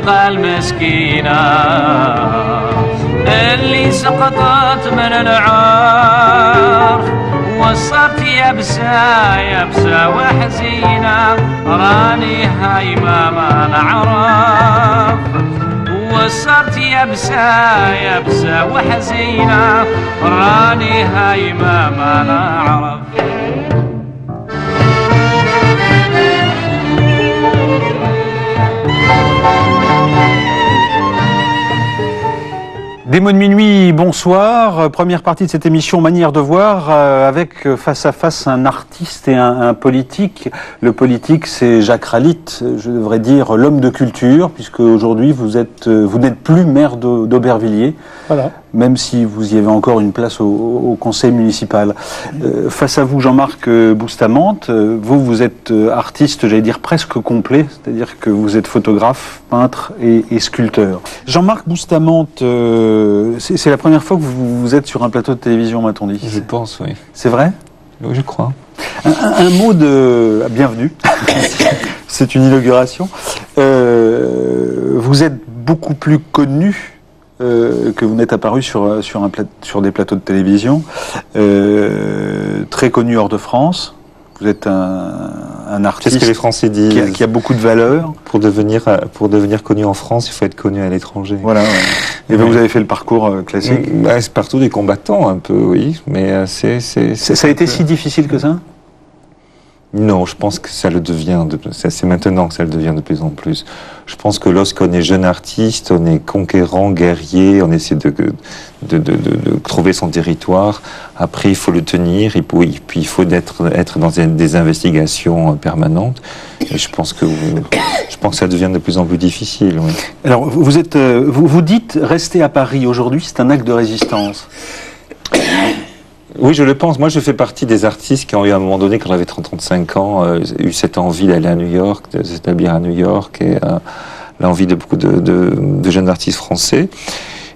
تلقى المسكينة اللي سقطت من العار وصرت يبسة يبسة وحزينة راني هايمة ما نعرف وصرت يبسة يبسة وحزينة راني هايمة ما نعرف. Des mots de minuit, bonsoir. Première partie de cette émission Manière de voir avec face à face un artiste et un politique. Le politique, c'est Jacques Ralite, je devrais dire l'homme de culture, puisque aujourd'hui vous n'êtes plus maire d'Aubervilliers. Voilà. Même si vous y avez encore une place au conseil municipal. Face à vous, Jean-Marc Boustamante, vous êtes artiste, j'allais dire presque complet, c'est-à-dire que vous êtes photographe, peintre et sculpteur. Jean-Marc Boustamante, c'est la première fois que vous êtes sur un plateau de télévision, m'a-t-on dit? Je pense, oui. C'est vrai? Oui, je crois. Un mot de bienvenue. C'est une inauguration. Vous êtes beaucoup plus connu que vous n'êtes apparu sur des plateaux de télévision, très connu hors de France. Vous êtes un artiste. Qu'est-ce que les Français disent qui a beaucoup de valeur. Pour devenir connu en France, il faut être connu à l'étranger. Voilà. Ouais. Et bien, vous avez fait le parcours classique. C'est partout des combattants, un peu, oui. Mais ça a été si difficile que ça? Non, je pense que ça le devient. C'est maintenant que ça le devient de plus en plus. Je pense que lorsqu'on est jeune artiste, on est conquérant, guerrier, on essaie de trouver son territoire. Après, il faut le tenir, et puis il faut être dans des investigations permanentes. Et je pense que ça devient de plus en plus difficile. Oui. Alors, vous dites rester à Paris aujourd'hui, c'est un acte de résistance. Oui, je le pense. Moi, je fais partie des artistes qui ont eu à un moment donné, quand j'avais 30-35 ans, eu cette envie d'aller à New York, de s'établir à New York, et l'envie de beaucoup de jeunes artistes français.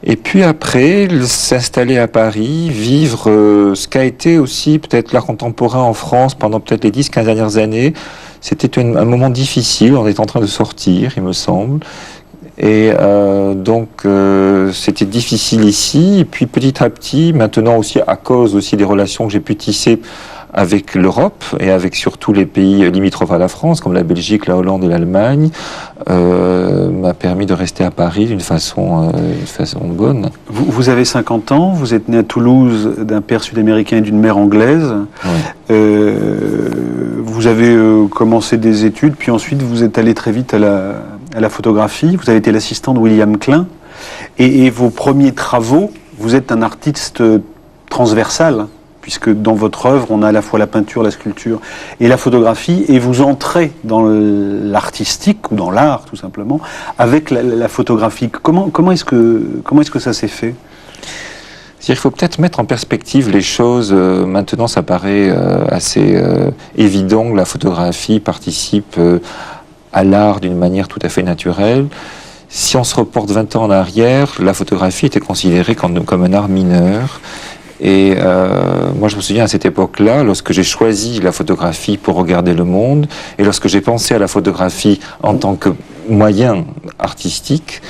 Et puis après, s'installer à Paris, vivre ce qu'a été aussi peut-être l'art contemporain en France pendant peut-être les 10-15 dernières années. C'était un moment difficile, on est en train de sortir, il me semble. Et donc c'était difficile ici, et puis petit à petit, maintenant aussi à cause aussi des relations que j'ai pu tisser avec l'Europe et avec surtout les pays limitrophes à la France, comme la Belgique, la Hollande et l'Allemagne, m'a permis de rester à Paris d'une façon bonne. Vous avez 50 ans, vous êtes né à Toulouse d'un père sud-américain et d'une mère anglaise. Oui. Vous avez commencé des études, puis ensuite vous êtes allé très vite à la photographie. Vous avez été l'assistant de William Klein. Et vos premiers travaux, vous êtes un artiste transversal, puisque dans votre œuvre, on a à la fois la peinture, la sculpture et la photographie, et vous entrez dans l'artistique, ou dans l'art tout simplement, avec la photographie. Comment est-ce que ça s'est fait? Il faut peut-être mettre en perspective les choses. Maintenant, ça paraît assez évident que la photographie participe à l'art d'une manière tout à fait naturelle. Si on se reporte 20 ans en arrière, la photographie était considérée comme un art mineur. Et moi, je me souviens à cette époque-là, lorsque j'ai choisi la photographie pour regarder le monde, et lorsque j'ai pensé à la photographie en tant que moyen artistique,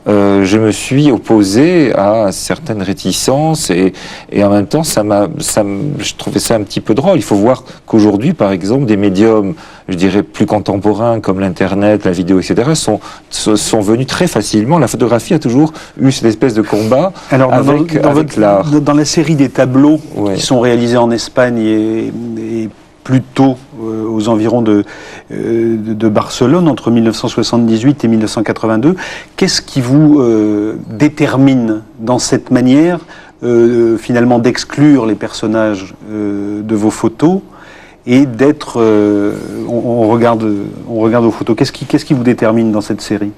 je me suis opposé à certaines réticences et en même temps, je trouvais ça un petit peu drôle. Il faut voir qu'aujourd'hui, par exemple, des médiums, je dirais, plus contemporains comme l'Internet, la vidéo, etc., sont venus très facilement. La photographie a toujours eu cette espèce de combat avec l'art. Dans la série des tableaux qui sont réalisés en Espagne et plus tôt, aux environs de Barcelone, entre 1978 et 1982. Qu'est-ce qui vous détermine dans cette manière, finalement, d'exclure les personnages de vos photos et d'être... on regarde vos photos. Qu'est-ce qui vous détermine dans cette série ?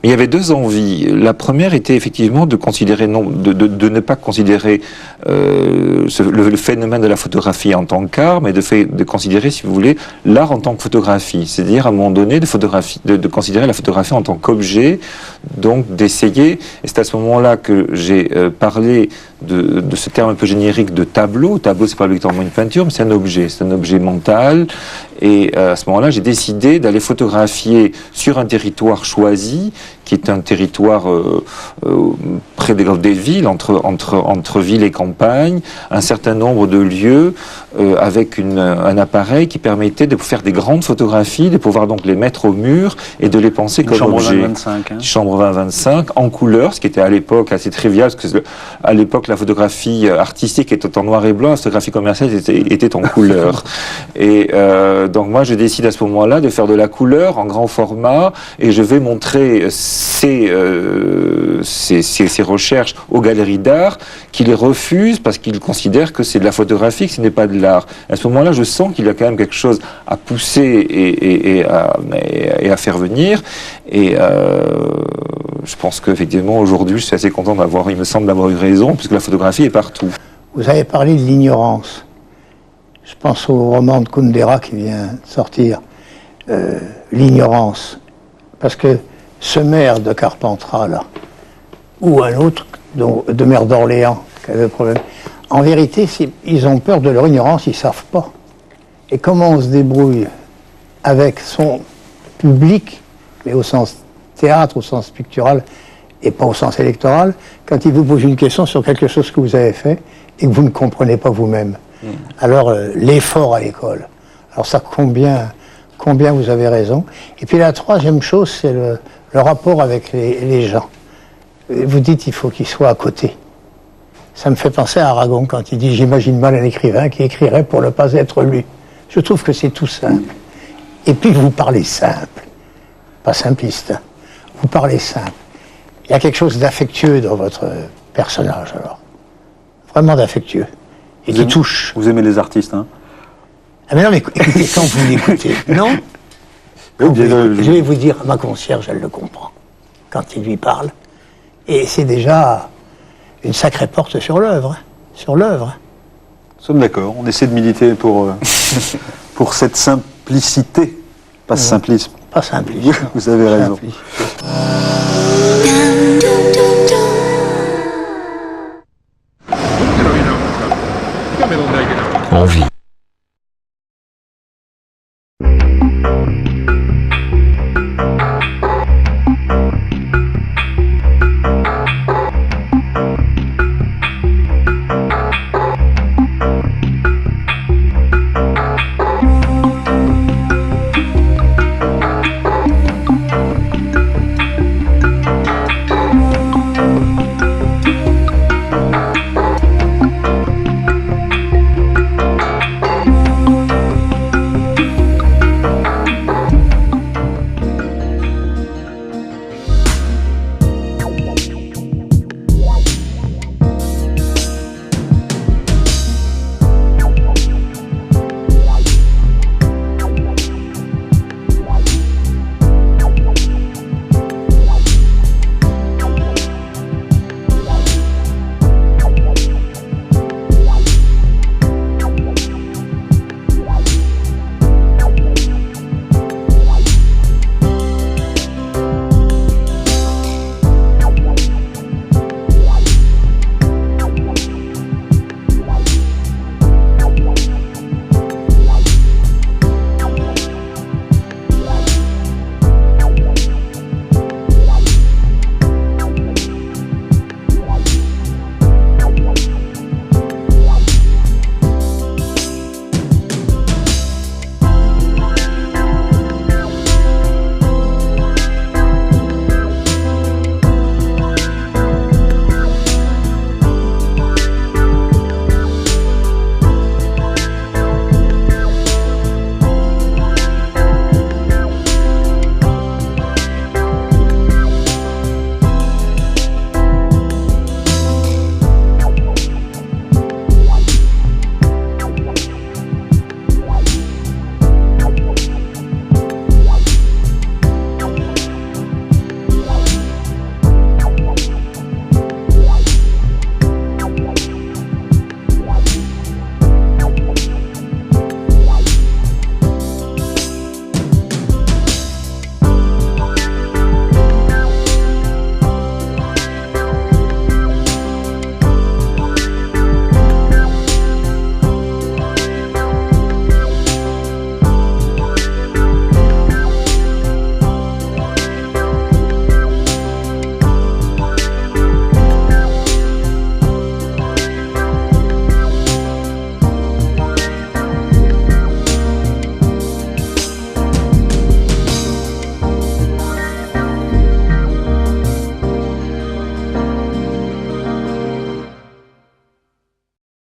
Il y avait deux envies. La première était effectivement de considérer de ne pas considérer le phénomène de la photographie en tant qu'art, mais de considérer, si vous voulez, l'art en tant que photographie. C'est-à-dire, à un moment donné, de considérer la photographie en tant qu'objet, donc d'essayer, et c'est à ce moment-là que j'ai parlé de ce terme un peu générique de tableau. Tableau, c'est pas obligatoirement une peinture, mais c'est un objet mental. Et à ce moment-là, j'ai décidé d'aller photographier sur un territoire choisi, qui est un territoire près des villes, entre ville et campagne, un certain nombre de lieux avec un appareil qui permettait de faire des grandes photographies, de pouvoir donc les mettre au mur et de les penser comme objet. Chambre 20-25, en couleur, ce qui était à l'époque assez trivial, parce que à l'époque la photographie artistique était en noir et blanc, la photographie commerciale était en couleur. Et donc moi je décide à ce moment-là de faire de la couleur en grand format, et je vais montrer ces recherches aux galeries d'art qui les refusent parce qu'ils considèrent que c'est de la photographie, que ce n'est pas de l'art. À ce moment-là, je sens qu'il y a quand même quelque chose à pousser et à faire venir. Et je pense qu'effectivement, aujourd'hui, je suis assez content il me semble d'avoir eu raison, puisque la photographie est partout. Vous avez parlé de l'ignorance. Je pense au roman de Kundera qui vient de sortir, l'ignorance. Parce que ce maire de Carpentras, là, ou un autre, de maire d'Orléans, qui avait le problème, en vérité, ils ont peur de leur ignorance, ils ne savent pas. Et comment on se débrouille avec son public, mais au sens théâtre, au sens pictural, et pas au sens électoral, quand il vous pose une question sur quelque chose que vous avez fait et que vous ne comprenez pas vous-même. Alors, l'effort à l'école. Alors ça, combien vous avez raison. Et puis la troisième chose, c'est le rapport avec les gens. Vous dites, il faut qu'ils soient à côté. Ça me fait penser à Aragon quand il dit « J'imagine mal un écrivain qui écrirait pour ne pas être lu ». Je trouve que c'est tout simple. Et puis vous parlez simple, pas simpliste, hein. Vous parlez simple. Il y a quelque chose d'affectueux dans votre personnage, alors. Vraiment d'affectueux. Et qui touche. Vous aimez les artistes, hein? Ah mais non, mais écoutez, quand vous l'écoutez, non? Je vais vous dire, ma concierge, elle le comprend, quand il lui parle. Et c'est déjà une sacrée porte sur l'œuvre, hein, sur l'œuvre. Nous sommes d'accord, on essaie de militer pour cette simplicité, pas ce simplisme. Pas simplisme. Vous avez raison. Envie.